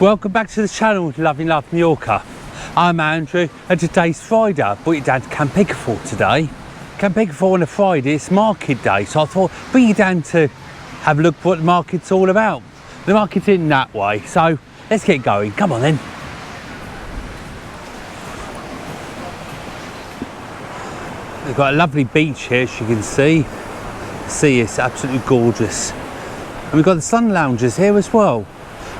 Welcome back to the channel, Loving Life Mallorca. I'm Andrew and today's Friday. I brought you down to Camp Picafort today. Camp Picafort on a Friday, it's market day, so I thought bring you down to have a look at what the market's all about. The market's in that way, so let's get going. Come on then. We've got a lovely beach here, as you can see. The sea is absolutely gorgeous. And we've got the sun loungers here as well.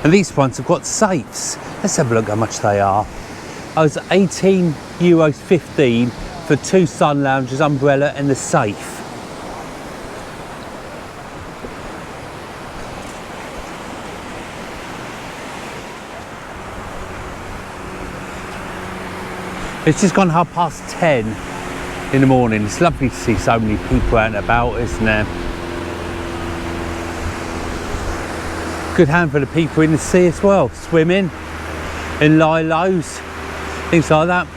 And these ones have got safes. Let's have a look how much they are. Oh, it's €18.15 for 2 sun loungers, umbrella and the safe. It's just gone 10:30 in the morning. It's lovely to see so many people out and about, isn't there? Good handful of people in the sea as well, swimming in lilos, things like that.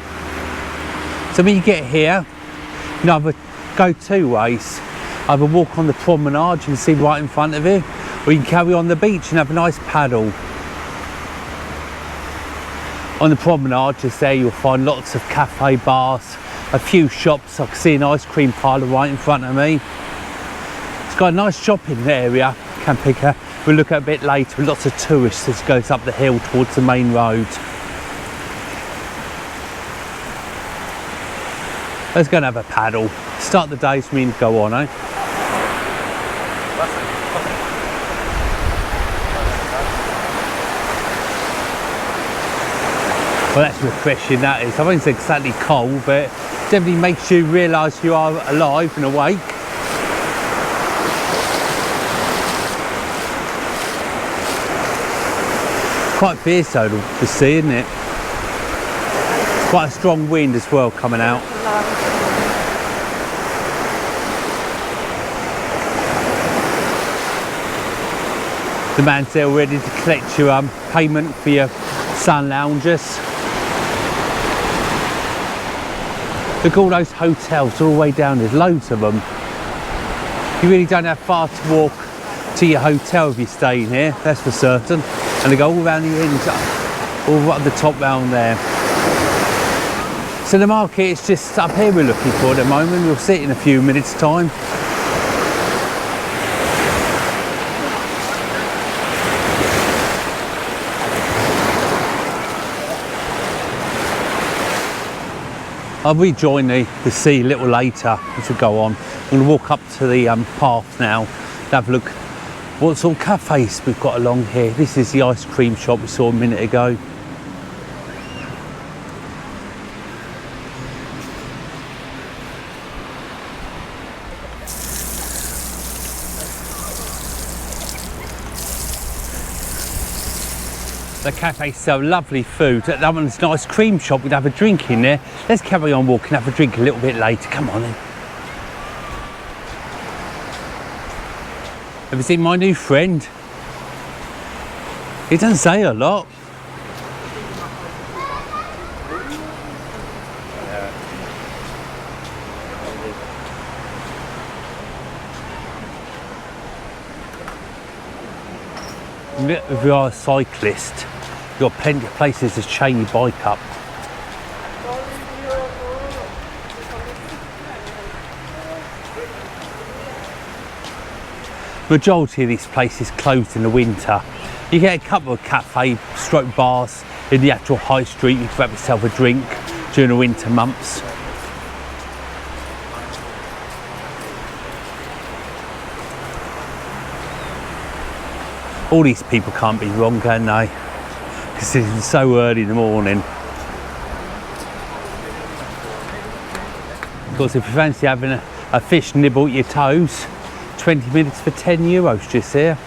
So when you get here, you can either go 2 ways. Either walk on the promenade, you can see right in front of you, or you can carry on the beach and have a nice paddle. On the promenade, just there, you'll find lots of cafe bars, a few shops. I can see an ice cream parlour right in front of me. It's got a nice shopping area, Camp Picafort. We'll look at a bit later, lots of tourists as it goes up the hill towards the main road. Let's go and have a paddle. Start the day so we can go on, eh? Well, that's refreshing, that is. I think it's exactly cold, but it definitely makes you realise you are alive and awake. Quite fierce though, the sea, isn't it? It's quite a strong wind as well coming out. The man's there ready to collect your payment for your sun loungers. Look at all those hotels all the way down, there's loads of them. You really don't have far to walk to your hotel if you're staying here, that's for certain. And they go all around the ends, all right at the top round there. So the market is just up here we're looking for at the moment. We'll see it in a few minutes' time. I'll rejoin the sea a little later as we go on. I'm going to walk up to the path now and have a look what sort of cafes we've got along here. This is the ice cream shop we saw a minute ago. The cafes sell lovely food. That one's an ice cream shop, we'd have a drink in there. Let's carry on walking, have a drink a little bit later. Come on then. Have you seen my new friend? He doesn't say a lot. If you are a cyclist, you've got plenty of places to chain your bike up. Majority of this place is closed in the winter. You get a couple of cafe stroke bars in the actual high street. You can grab yourself a drink during the winter months. All these people can't be wrong, can they? Because it's so early in the morning. Of course, if you fancy having a fish nibble at your toes, 20 minutes for €10 just here.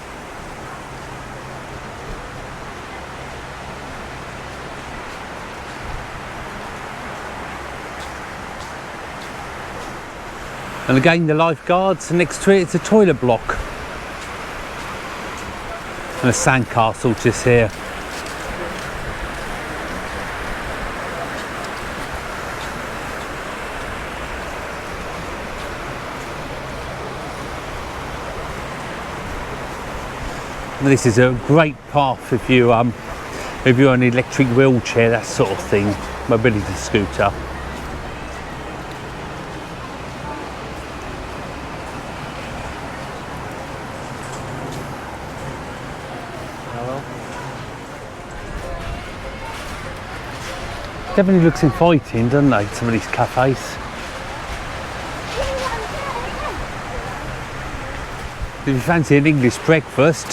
And again, the lifeguards, and next to it, it's a toilet block. And a sandcastle just here. This is a great path if you if you're on an electric wheelchair, that sort of thing, mobility scooter. Definitely looks inviting, doesn't they, some of these cafes. If you fancy an English breakfast,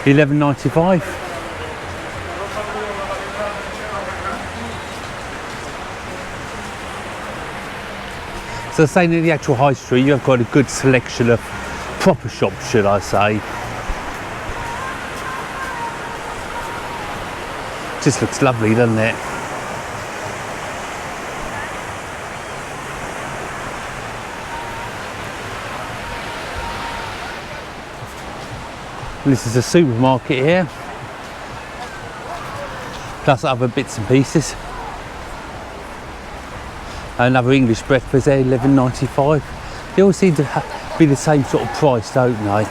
$11.95. So saying in the actual high street, you've got a good selection of proper shops, should I say. Just looks lovely, doesn't it? And this is a supermarket here, plus other bits and pieces. Another English breakfast there, $11.95. They all seem to be the same sort of price, don't they?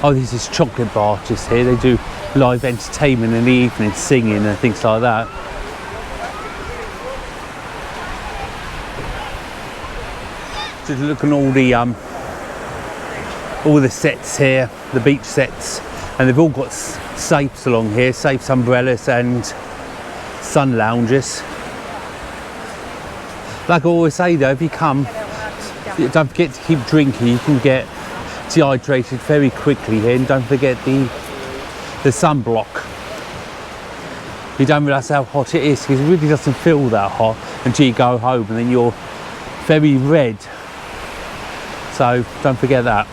Oh, this is chocolate bar just here. They do live entertainment in the evening, singing and things like that. Just look at all the sets here, the beach sets, and they've all got safes along here, safes, umbrellas and sun lounges. Like I always say though, if you come, don't forget to keep drinking. You can get dehydrated very quickly here, and don't forget the sunblock. You don't realise how hot it is, because it really doesn't feel that hot until you go home, and then you're very red. So don't forget that.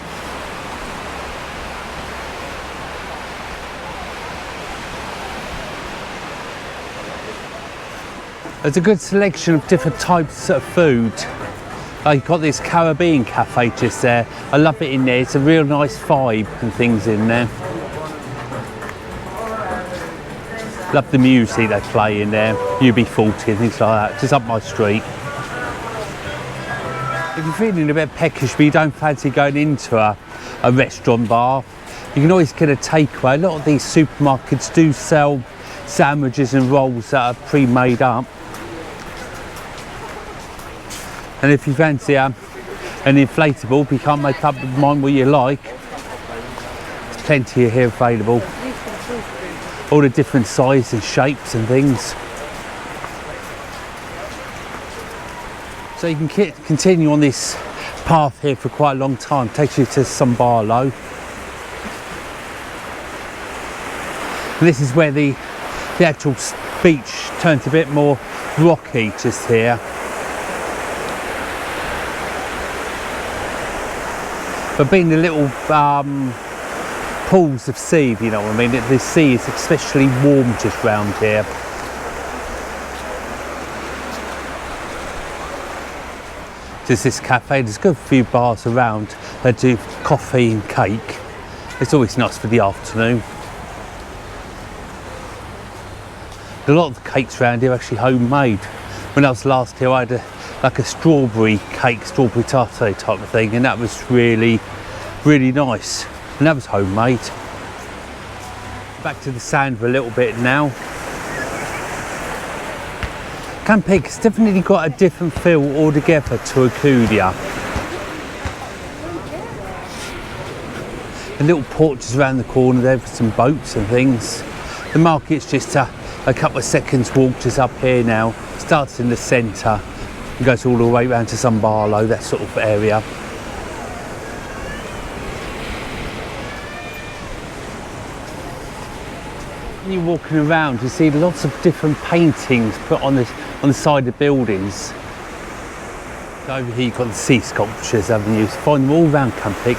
There's a good selection of different types of food. You've got this Caribbean cafe just there. I love it in there. It's a real nice vibe and things in there. Love the music they play in there. UB40 and things like that. Just up my street. If you're feeling a bit peckish but you don't fancy going into a restaurant bar, you can always get a takeaway. A lot of these supermarkets do sell sandwiches and rolls that are pre-made up. And if you fancy an inflatable, if you can't make up your mind what you like, there's plenty here available. All the different sizes and shapes and things. So you can continue on this path here for quite a long time. It takes you to Sambarlo. And this is where the actual beach turns a bit more rocky just here. But being the little pools of sea, if you know what I mean, the sea is especially warm just round here. There's this cafe, there's a good few bars around that do coffee and cake. It's always nice for the afternoon. A lot of the cakes around here are actually homemade. When I was last here, I had like a strawberry cake, strawberry tarte type of thing, and that was really, really nice. And that was homemade. Back to the sand for a little bit now. Campic's definitely got a different feel altogether to Alcudia. The little porches around the corner there with some boats and things. The market's just a couple of seconds walk just up here now. Starts in the centre and goes all the way around to Sambarlo, that sort of area. When you're walking around, you see lots of different paintings put on the side of buildings. So over here you've got the sea sculptures, haven't you? You find them all around Campic.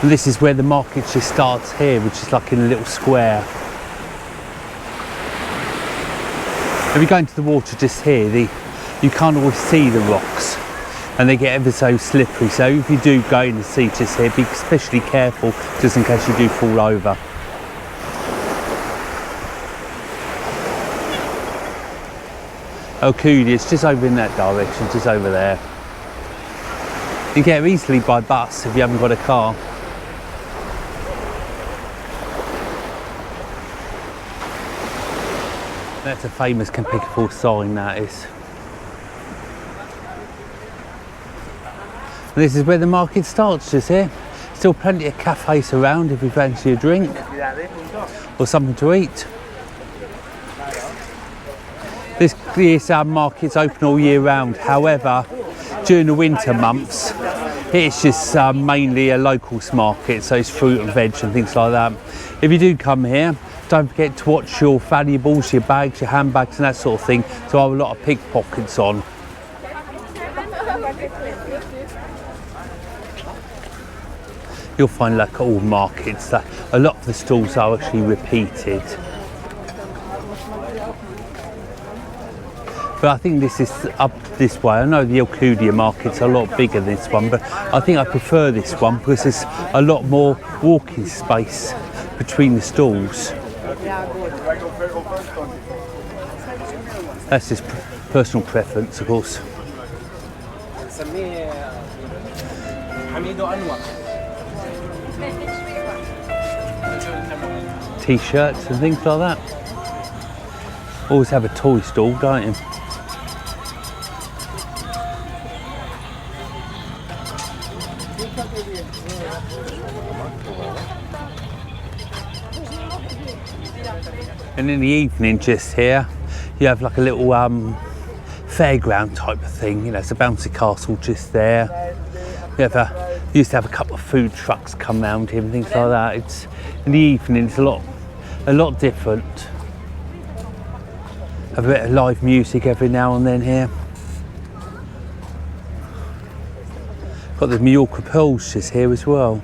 And this is where the market just starts here, which is like in a little square. If you go into the water just here, you can't always see the rocks, and they get ever so slippery. So if you do go in the sea just here, be especially careful just in case you do fall over. Alcudia, it's just over in that direction, just over there. You get here easily by bus if you haven't got a car. That's a famous Picafort sign, that is. And this is where the market starts, just here. Still plenty of cafes around if you fancy a drink or something to eat. This market's open all year round. However, during the winter months, it's just mainly a locals market, so it's fruit and veg and things like that. If you do come here, don't forget to watch your valuables, your bags, your handbags and that sort of thing. So I have a lot of pickpockets on. You'll find, like all markets, that a lot of the stalls are actually repeated. But I think this is up this way. I know the Alcudia market's a lot bigger than this one, but I think I prefer this one because there's a lot more walking space between the stalls. That's just personal preference, of course. T-shirts and things like that. Always have a toy stall, don't you? And in the evening, just here, you have like a little fairground type of thing. You know, it's a bouncy castle just there. You used to have a couple of food trucks come round here and things like that. It's in the evening, it's a lot different. Have a bit of live music every now and then here. Got the Mallorca pearls just here as well.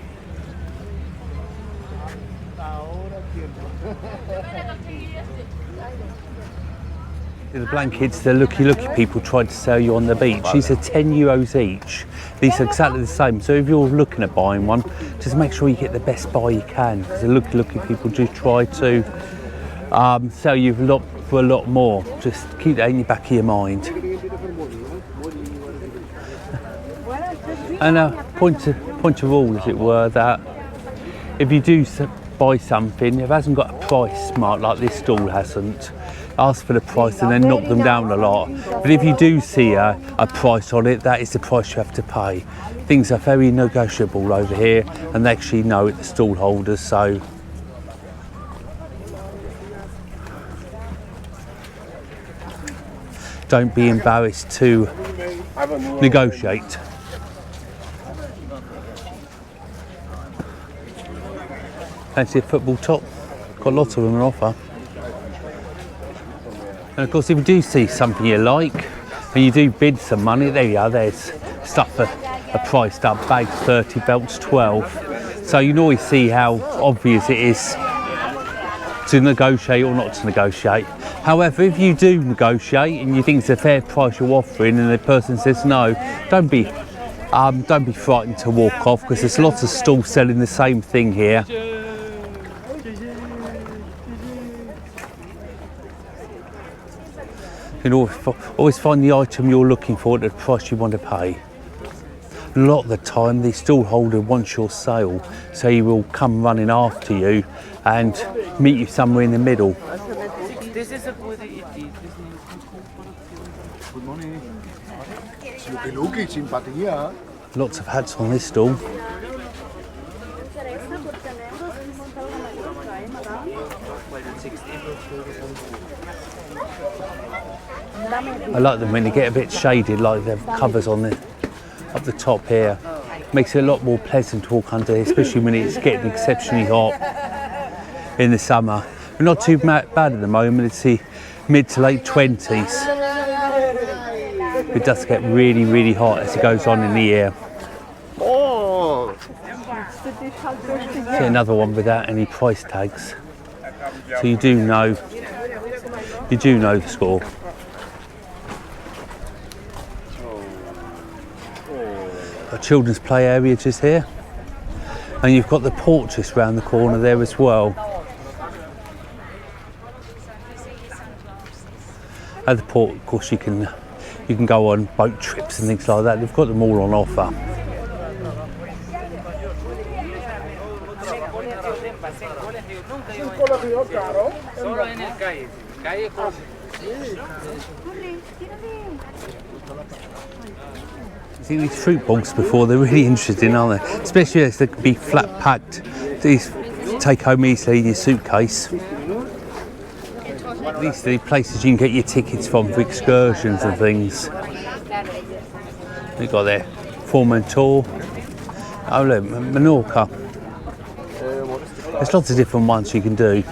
The blankets, the looky people tried to sell you on the beach. These are €10 each. These are exactly the same. So if you're looking at buying one, just make sure you get the best buy you can, because the looky people do try to sell you for a lot more. Just keep that in the back of your mind. And a point of rule, as it were, that if you do buy something, if it hasn't got a price mark like this stall hasn't, ask for the price and then knock them down a lot. But if you do see a price on it, that is the price you have to pay. Things are very negotiable over here, and they actually know it, the stall holders, so don't be embarrassed to negotiate. Fancy a football top? Got lots of them on offer. And of course, if you do see something you like and you do bid some money, there you are, there's stuff for a priced up bags, 30, belts 12. So you can always see how obvious it is to negotiate or not to negotiate. However, if you do negotiate and you think it's a fair price you're offering and the person says no, don't be frightened to walk off, because there's lots of stalls selling the same thing here. You can always find the item you're looking for at the price you want to pay. A lot of the time, the stall holder wants your sale, so he will come running after you and meet you somewhere in the middle. Lots of hats on this stall. I like them when they get a bit shaded, like they have covers on up the top here. Makes it a lot more pleasant to walk under, especially when it's getting exceptionally hot in the summer. We're not too bad at the moment, it's the mid to late 20s. It does get really, really hot as it goes on in the year. See another one without any price tags. So you do know the score. A children's play area just here, and you've got the port just round the corner there as well. At the port, of course, you can go on boat trips and things like that. They've got them all on offer. You see these fruit bogs before, they're really interesting, aren't they? Especially as they can be flat packed. These take home easily in your suitcase. These are the places you can get your tickets from for excursions and things. We've got there, Formentor. Oh look, Mallorca. There's lots of different ones you can do.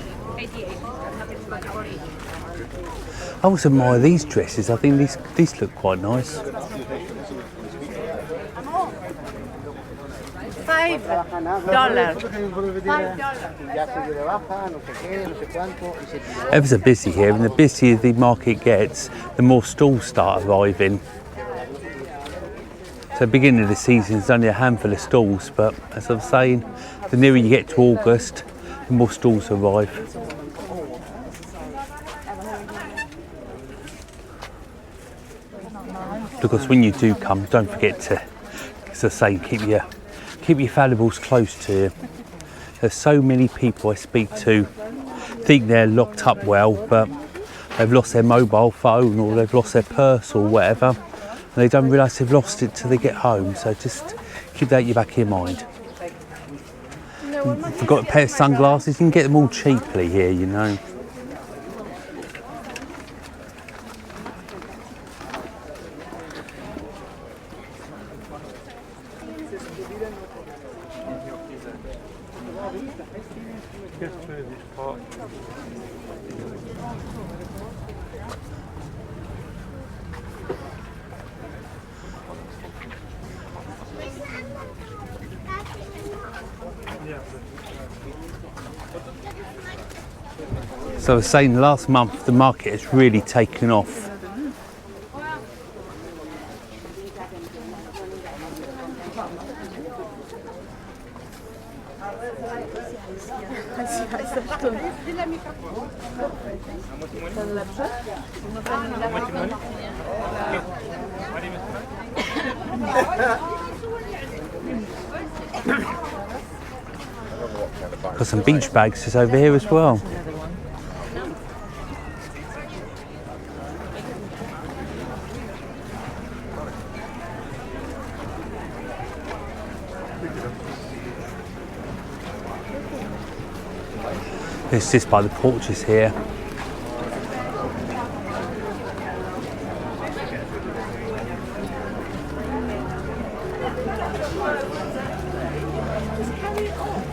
I also admire these dresses. I think these look quite nice. $5. Ever so busy here, and the busier the market gets, the more stalls start arriving. So beginning of the season, there's only a handful of stalls, but as I'm saying, the nearer you get to August, the more stalls arrive. Because when you do come, don't forget to, as I say, keep your valuables close to you. There's so many people I speak to think they're locked up well, but they've lost their mobile phone or they've lost their purse or whatever, and they don't realise they've lost it till they get home. So just keep that in your back of your mind. If you've got a pair of sunglasses, you can get them all cheaply here, you know. So I was saying last month the market has really taken off. Got some beach bags just over here as well. It's just by the porches here.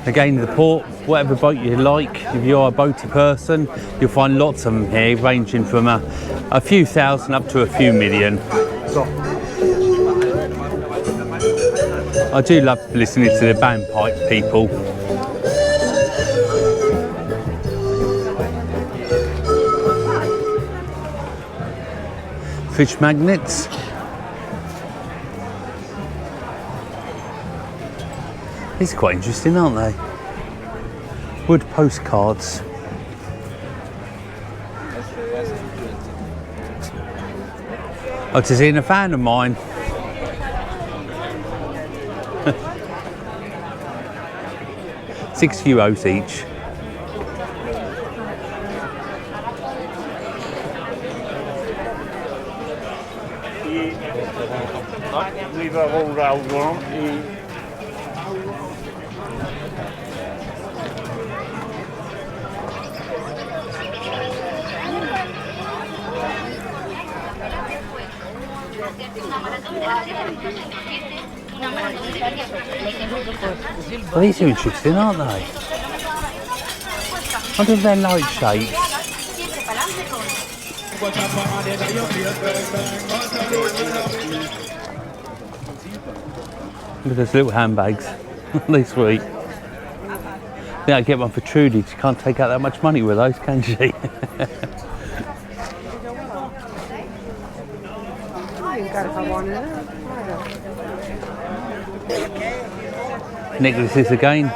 Again, the port, whatever boat you like, if you're a boaty person, you'll find lots of them here, ranging from a few thousand up to a few million. I do love listening to the bagpipe people. Fish magnets. These are quite interesting, aren't they? Wood postcards. Oh, to see a fan of mine. €6 each. Well, these are interesting, aren't they? I wonder if they're light shapes. Look at those little handbags. They're sweet. I think I'd get one for Trudy. She can't take out that much money with those, can she? Necklaces again.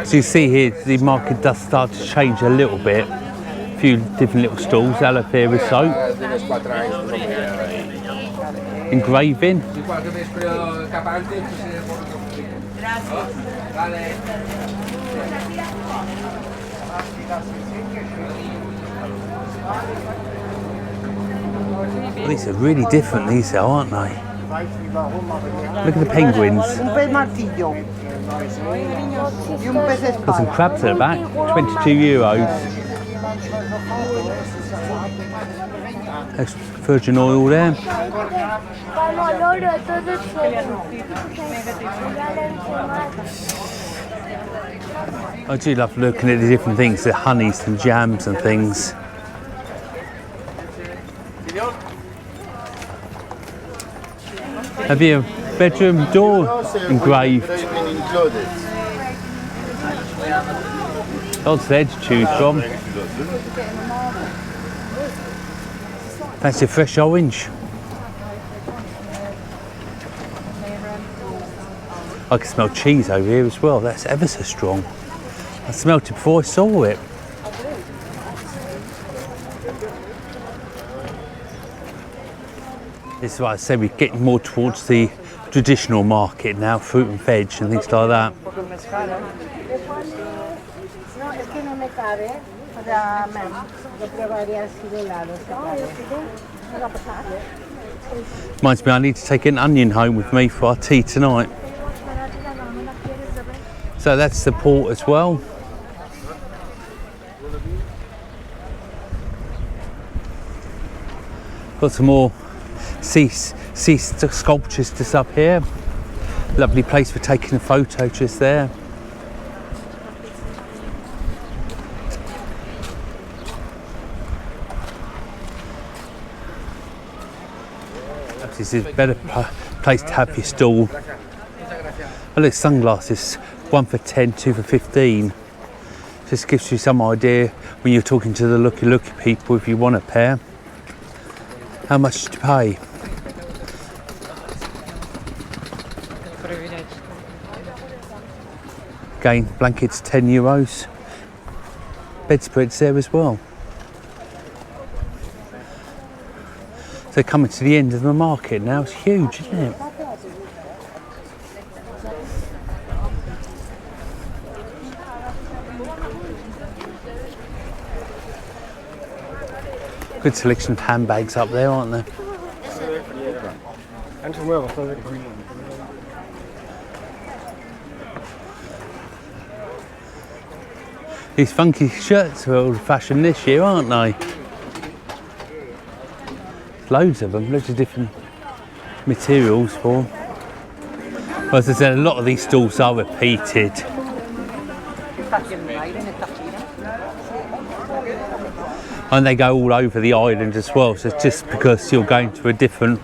So you see here, the market does start to change a little bit. A few different little stalls, aloe vera soap, engraving. Well, these are really different, these are, aren't they? Look at the penguins. Got some crabs at the back, €22. There's virgin oil there. I do love looking at the different things, the honeys and jams and things. Have you a bedroom door engraved? Lots there to choose from. That's a fresh orange. I can smell cheese over here as well. That's ever so strong. I smelled it before I saw it. This is why I say we're getting more towards the traditional market now, fruit and veg and things like that. Reminds me, I need to take an onion home with me for our tea tonight. So that's the port as well. Got some more sea sculptures just up here. Lovely place for taking a photo just there. This is a better place to have your stall. Oh look, sunglasses, 1 for 10, 2 for 15. Just gives you some idea when you're talking to the looky people if you want a pair. How much to pay? Again, blankets €10. Bedspreads there as well. So coming to the end of the market now, it's huge, isn't it? Good selection of handbags up there, aren't there? These funky shirts are old-fashioned this year, aren't they? Loads of them, loads of different materials for them. Well, as I said, a lot of these stalls are repeated. And they go all over the island as well, so just because you're going to a different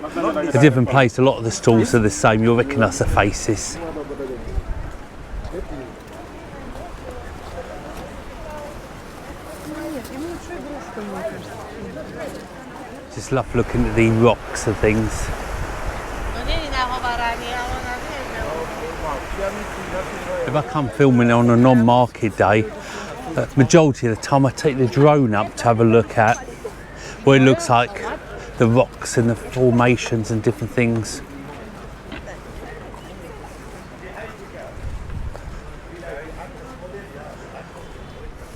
place, a lot of the stalls are the same, you'll recognise the faces. Just love looking at the rocks and things. If I come filming on a non-market day, majority of the time I take the drone up to have a look at what it looks like, the rocks and the formations and different things.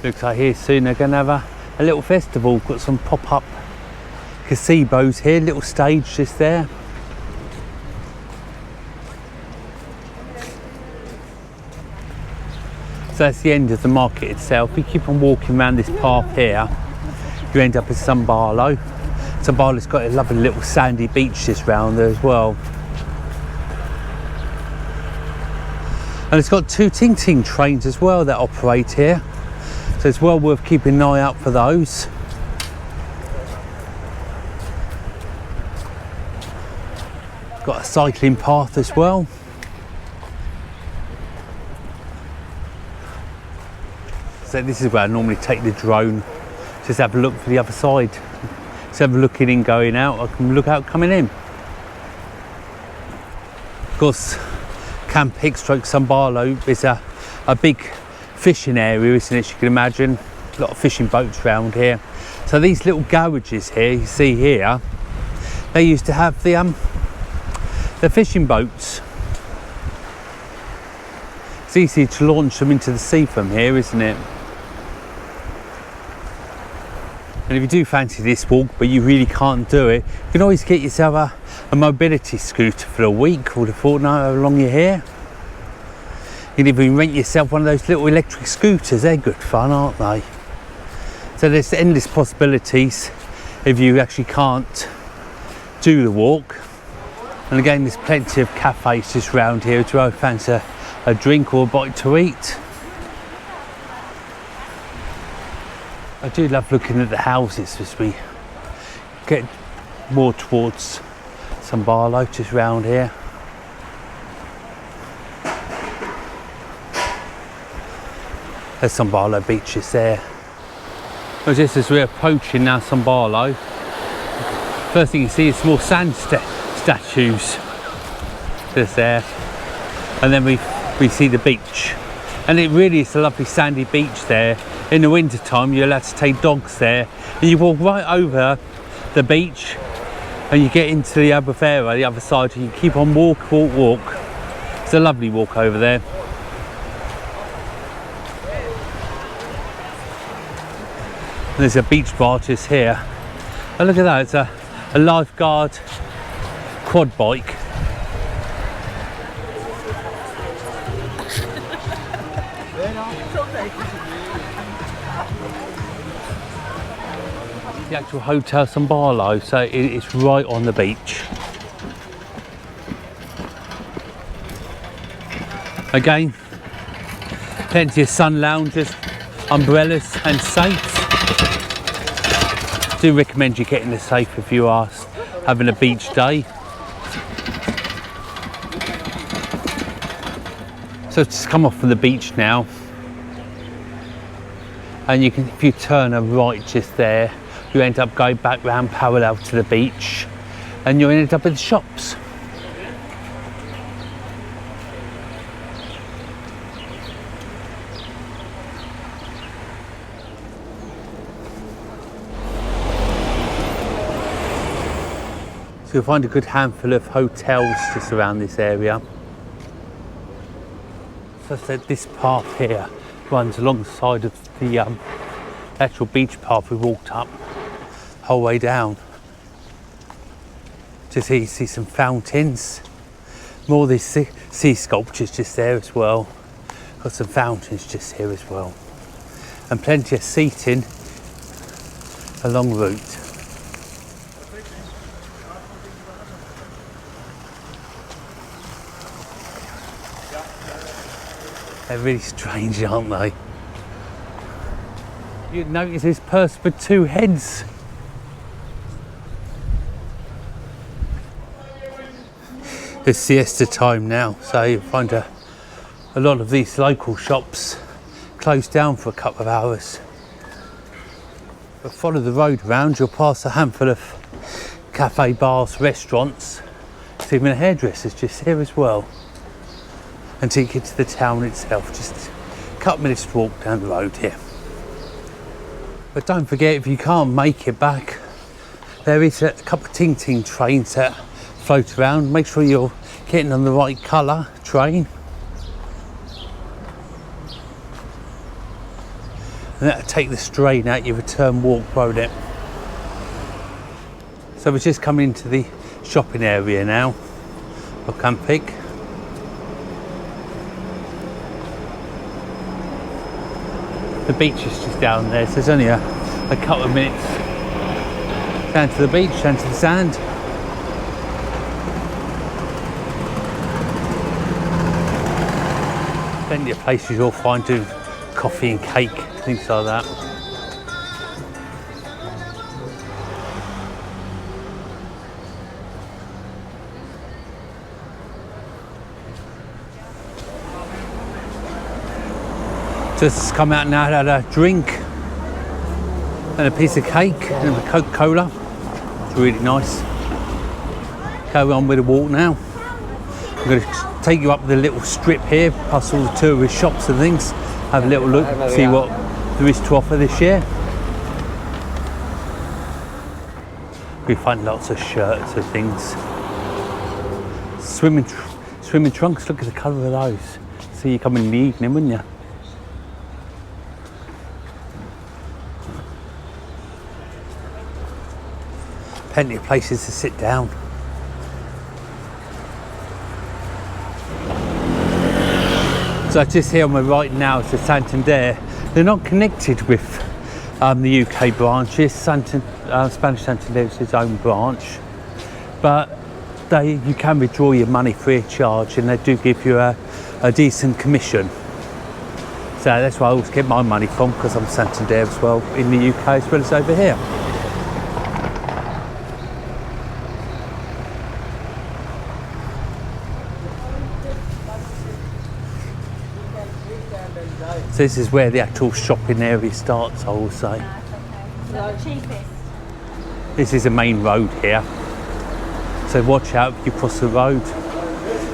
Looks like here soon they're going to have a little festival, got some pop-up gazebos here, little stage just there. So that's the end of the market itself. You keep on walking around this path here, you end up at Sambarlo. Sambarlo's got a lovely little sandy beach just round there as well. And it's got 2 Ting Ting trains as well that operate here. So it's well worth keeping an eye out for those. Got a cycling path as well. So this is where I normally take the drone, just have a look for the other side. Instead of looking in going out, I can look out coming in. Of course, Camp Pic stroke Sambarlo is a big fishing area, isn't it? You can imagine a lot of fishing boats around here. So these little garages here, you see here, they used to have the fishing boats. It's easy to launch them into the sea from here, isn't it? And if you do fancy this walk, but you really can't do it, you can always get yourself a mobility scooter for a week or a fortnight, however long you're here. You can even rent yourself one of those little electric scooters. They're good fun, aren't they? So there's endless possibilities if you actually can't do the walk. And again, there's plenty of cafes just around here as well. Fancy a drink or a bite to eat. I do love looking at the houses as we get more towards Sambarlo, just round here. There's Sambarlo beaches there. Well, just as we're approaching now Sambarlo, first thing you see is small sand statues just there, and then we see the beach, and it really is a lovely sandy beach there. In the winter time you're allowed to take dogs there, and you walk right over the beach and you get into the Albufera, the other side, and you keep on walk. It's a lovely walk over there. And there's a beach bar just here. Oh, look at that, it's a lifeguard quad bike. The actual Hotel Sambarlo, so it's right on the beach. Again, plenty of sun lounges, umbrellas and safes. Do recommend you getting a safe if you are having a beach day. So just come off from the beach now, and you can, if you turn a right just there, you end up going back round parallel to the beach, and you end up in the shops. So you'll find a good handful of hotels just around this area. So I said this path here runs alongside of the actual beach path we walked up the whole way down. Just here you see some fountains, more of these sea sculptures just there as well. Got some fountains just here as well, and plenty of seating along the route. They're really strange, aren't they? You'd notice this purse with two heads. It's siesta time now, so you find a lot of these local shops closed down for a couple of hours. But follow the road around, you'll pass a handful of cafe, bars, restaurants. There's even a hairdresser's just here as well. Until you get to the town itself, just a couple minutes to walk down the road here. But don't forget, if you can't make it back, there is a couple of ting trains that float around. Make sure you're getting on the right colour train. And that'll take the strain out your return walk, won't it? So we're just coming into the shopping area now of Camp Pic. The beach is just down there, so there's only a couple of minutes down to the beach, down to the sand. Plenty of places you'll find doing coffee and cake, things like that. Just come out now, had a drink and a piece of cake and a Coca-Cola. It's really nice. Carry on with the walk now. I'm going to take you up the little strip here, past all the tourist shops and things. Have a little look, see what there is to offer this year. We find lots of shirts and things. Swimming trunks, look at the colour of those. So you come in the evening, wouldn't you? Plenty of places to sit down. So just here on my right now is the Santander. They're not connected with the UK branches. Spanish Santander is its own branch, but you can withdraw your money free of charge, and they do give you a decent commission. So that's where I always get my money from, because I'm Santander as well in the UK as well as over here. So this is where the actual shopping area starts, I will say. The cheapest. This is a main road here, so watch out if you cross the road.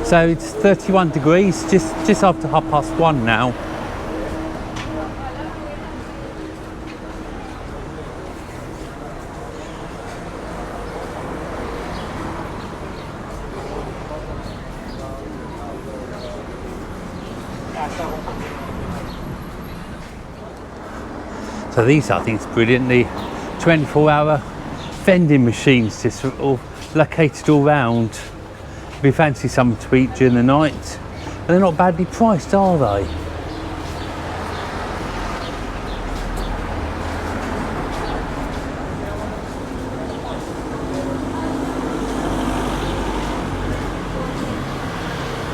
So it's 31 degrees, just after 1:30 now. So these, I think, is brilliant. The 24-hour vending machines just all located all round. If you fancy something to eat during the night, and they're not badly priced, are they?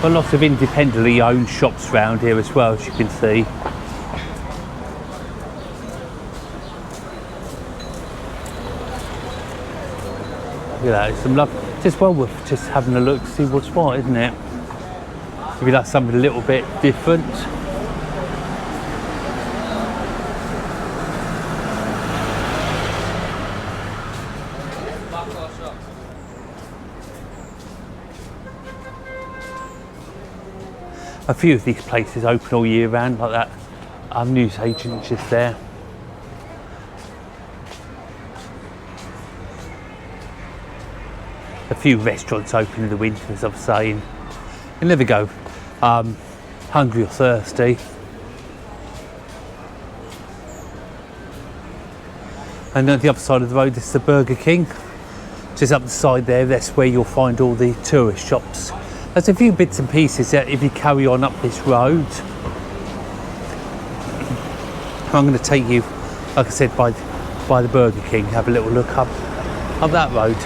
Got lots of independently owned shops around here as well, as you can see. Look at that, it's some love. Just well worth just having a look to see what's what, isn't it? If you like something a little bit different. A few of these places open all year round, like that news agent just there. A few restaurants open in the winter, as I'm saying. You never go hungry or thirsty. And on the other side of the road is the Burger King. Just up the side there, that's where you'll find all the tourist shops. There's a few bits and pieces that if you carry on up this road. I'm going to take you, like I said, by the Burger King, have a little look up that road.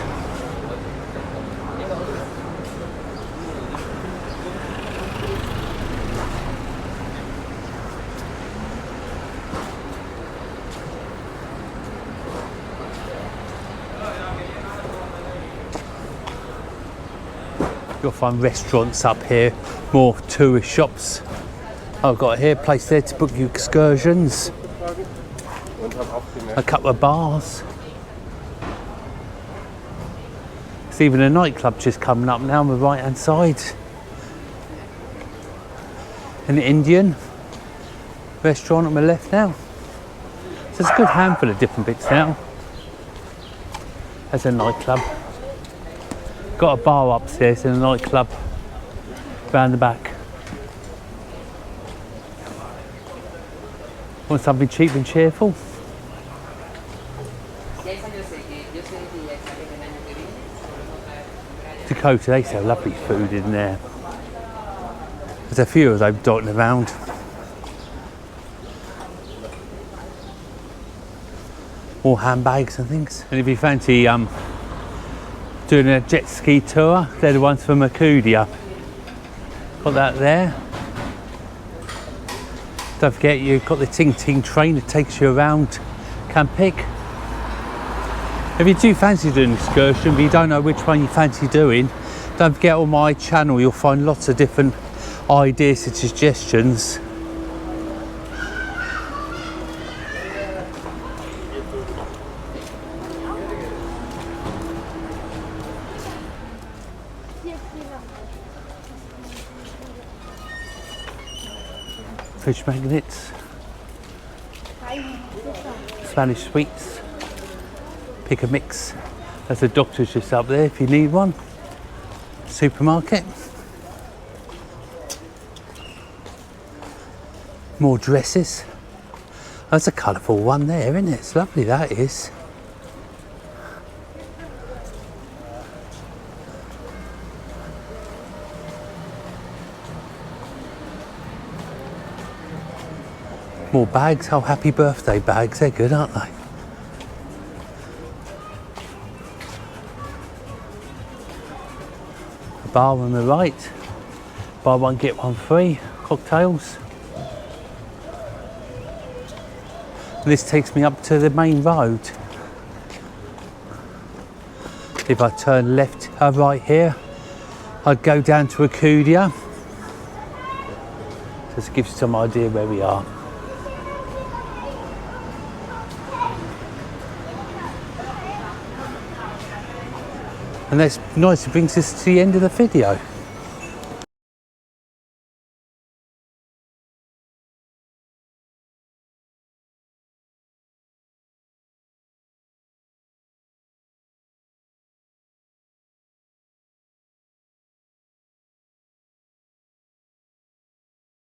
You'll find restaurants up here, more tourist shops. I've got here, a place there to book you excursions. A couple of bars. There's even a nightclub just coming up now on the right hand side. An Indian restaurant on my left now. So there's a good handful of different bits now. There's a nightclub. Got a bar upstairs and a nightclub round the back. Want something cheap and cheerful? Dakota, they sell lovely food in there. There's a few of those dotting around. All handbags and things. And if you fancy doing a jet ski tour, they're the ones from Macudia. Got that there. Don't forget, you've got the Ting Ting train that takes you around Campic. If you do fancy doing an excursion but you don't know which one you fancy doing, don't forget on my channel you'll find lots of different ideas and suggestions. fish magnets, Spanish sweets, pick a mix. There's a doctor's just up there if you need one. Supermarket. More dresses. That's a colourful one there, isn't it? It's lovely, that is. More bags. Oh, happy birthday bags. They're good, aren't they? A bar on the right. Buy one, get one free. Cocktails. And this takes me up to the main road. If I turn left or right here, I'd go down to Acudia. Just gives you some idea where we are. And that's nice, it brings us to the end of the video.